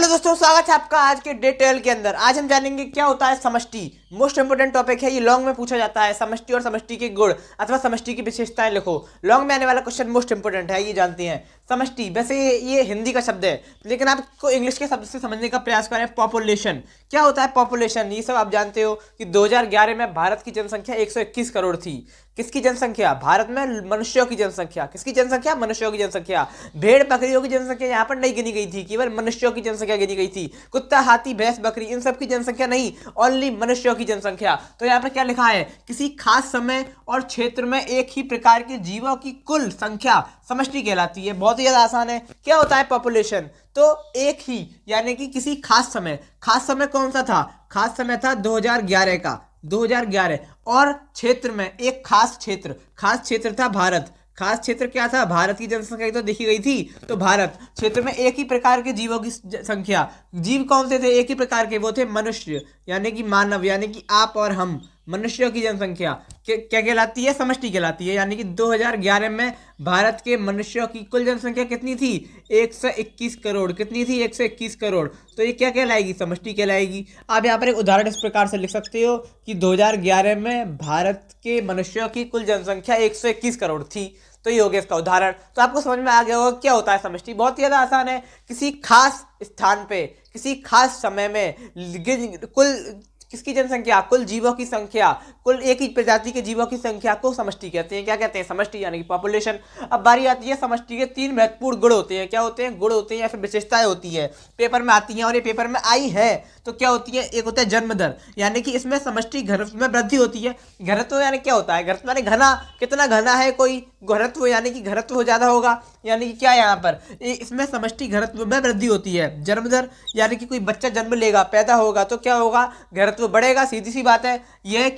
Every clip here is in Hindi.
हेलो दोस्तों, स्वागत है आपका आज के डे 12 के अंदर। आज हम जानेंगे क्या होता है समष्टि। मोस्ट इंपोर्टेंट टॉपिक है ये, लॉन्ग में पूछा जाता है। समष्टि और समष्टि के गुण अथवा समष्टि की विशेषताएं लिखो। लॉन्ग में आने वाला क्वेश्चन मोस्ट इंपोर्टेंट है, ये जानते हैं। समष्टि वैसे ये हिंदी का शब्द है, लेकिन आप इसको इंग्लिश के शब्द से समझने का प्रयास करें। पॉपुलेशन क्या होता है? पॉपुलेशन ये सब आप जानते हो कि 2011 में भारत की जनसंख्या 121 करोड़ थी। किसकी जनसंख्या? भारत में मनुष्यों की जनसंख्या। किसकी जनसंख्या? मनुष्यों की जनसंख्या। भेड़ बकरियों की जनसंख्या यहाँ पर नहीं गिनी गई थी, केवल मनुष्यों की जनसंख्या गिनी गई थी। कुत्ता हाथी भैंस बकरी इन सब की जनसंख्या नहीं, ओनली मनुष्यों की जनसंख्या। तो यहाँ पर क्या लिखा है? किसी खास समय और क्षेत्र में एक ही प्रकार के जीवों की कुल संख्या समष्टि कहलाती है। बहुत ही ज्यादा आसान है। क्या होता है पॉपुलेशन? तो एक ही यानी कि किसी खास समय। खास समय कौन सा था? खास समय था 2011 का, 2011। और क्षेत्र में एक खास क्षेत्र था भारत। खास क्षेत्र क्या था? भारत की जनसंख्या तो देखी गई थी, तो भारत क्षेत्र में एक ही प्रकार के जीवों की संख्या। जीव कौन से थे? एक ही प्रकार के, वो थे मनुष्य यानी कि मानव, यानी कि आप और हम। मनुष्यों की जनसंख्या क्या कहलाती है? समष्टि कहलाती है। यानी कि 2011 में भारत के मनुष्यों की कुल जनसंख्या कितनी थी? 121 करोड़। कितनी थी? 121 करोड़। तो ये क्या कहलाएगी? समष्टि कहलाएगी। आप यहाँ पर एक उदाहरण इस प्रकार से लिख सकते हो कि 2011 में भारत के मनुष्यों की कुल जनसंख्या 121 करोड़ थी। तो ये हो गया इसका उदाहरण। तो आपको समझ में आ गया होगा क्या होता है समष्टि। बहुत ही ज्यादा आसान है। किसी खास स्थान पे किसी खास समय में कुल किसकी जनसंख्या? कुल जीवों की संख्या, कुल एक ही प्रजाति के जीवों की संख्या को समष्टि कहते हैं। क्या कहते हैं? समष्टि यानी कि पॉपुलेशन। अब बारी आती है समष्टि के 3 महत्वपूर्ण गुण होते हैं। क्या होते हैं? गुण होते हैं या फिर विशेषताएं होती है, पेपर में आती हैं और ये पेपर में आई है। तो क्या होती है? एक होता है जन्म दर, यानी कि इसमें समष्टि घनत्व में वृद्धि होती है। घनत्व यानी क्या होता है? घनत्व यानी घना, कितना घना है कोई। घनत्व यानी कि घनत्व ज्यादा होगा, यानी कि क्या यहाँ पर इसमें समष्टि घनत्व में वृद्धि होती है। जन्म दर यानी कि कोई बच्चा जन्म लेगा, पैदा होगा, तो क्या होगा? घनत्व बढ़ेगा। सीधी सी बात है। यह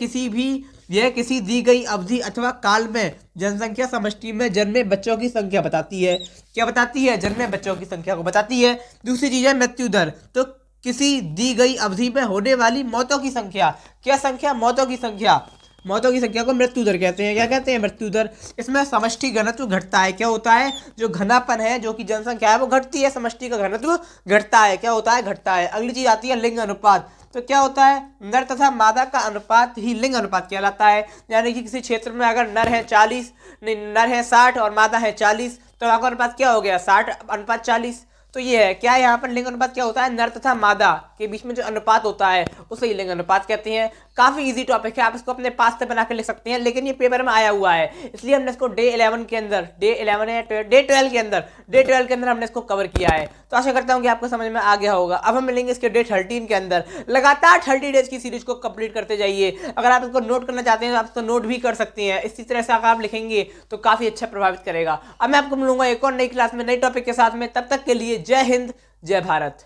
किसी दी गई अवधि अथवा काल में जनसंख्या समष्टि में जन्मे बच्चों की संख्या बताती है। क्या बताती है? जन्मे बच्चों की संख्या को बताती है। दूसरी चीज है मृत्यु दर। तो किसी दी गई अवधि में होने वाली मौतों की संख्या। क्या संख्या? मौतों की संख्या। मौतों की संख्या को मृत्यु दर कहते हैं। क्या कहते हैं? मृत्यु दर। इसमें समष्टि घनत्व घटता है। क्या होता है? जो घनापन है, जो कि जनसंख्या है, वो घटती है। समष्टि का घनत्व घटता है। क्या होता है? घटता है। अगली चीज आती है लिंग अनुपात। तो क्या होता है? नर तथा मादा का अनुपात ही लिंग अनुपात कहलाता है। यानी कि किसी क्षेत्र में अगर नर है 60 और मादा है 40, तो वहां का अनुपात क्या हो गया? 60:40। तो ये है क्या? यहाँ पर लिंग अनुपात क्या होता है? नर तथा मादा के बीच में जो अनुपात होता है उसे ही लिंग अनुपात कहते हैं। काफी इजी टॉपिक है, आप इसको अपने पास से बना के लिख सकते हैं, लेकिन ये पेपर में आया हुआ है, इसलिए हमने इसको डे 12 के अंदर हमने इसको कवर किया है। तो आशा करता हूँ कि आपको समझ में आ गया होगा। अब हम मिलेंगे इसके डे 13 के अंदर। लगातार 30 डेज की सीरीज को कंप्लीट करते जाइए। अगर आप इसको नोट करना चाहते हैं तो आप इसको नोट भी कर सकते हैं। इसी तरह से अगर आप लिखेंगे तो काफी अच्छा प्रभावित करेगा। अब मैं आपको मिलूंगा एक और नई क्लास में नई टॉपिक के साथ में। तब तक के लिए जय हिंद, जय भारत।